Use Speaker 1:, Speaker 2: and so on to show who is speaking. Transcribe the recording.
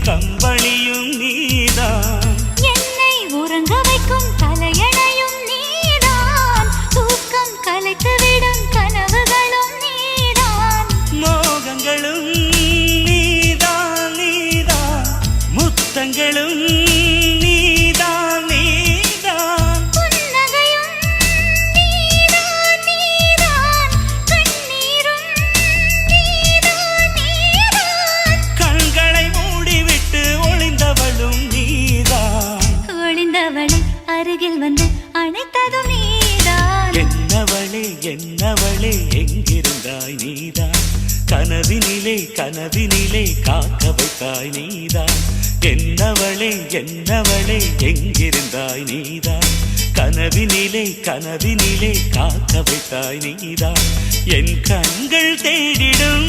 Speaker 1: கம்பளியும் நீதான்,
Speaker 2: என்னை உறங்க வைக்கும் தலையணையும் நீதான், தூக்கம் கலைத்துவிடும் கனவுகளும் நீதான்,
Speaker 1: மோகங்களும் நீதான் நீதான், முத்தங்களும் நீதான் நீதான்,
Speaker 2: புன்னகையும் நீதான் நீதான், கண்ணீரும் நீதான் நீதான்,
Speaker 1: கண்களை மூடிவிட்டு ஒளிந்தவளும் நீதான்,
Speaker 2: ஒளிந்தவளை அருகில் வந்து அணைத்ததும் நீதான்.
Speaker 1: என்னவளே என்னவளே எங்கிருந்தாய் நீதான், கனவினிலே கனவினிலே காக்க வைத்தாய் நீதான், என்னவளே என்னவளே எங்கிருந்தாய் நீதான், கனவினிலே கனவினிலே காக்க வைத்தாய் நீதான், என் கண்கள் தேடிடும்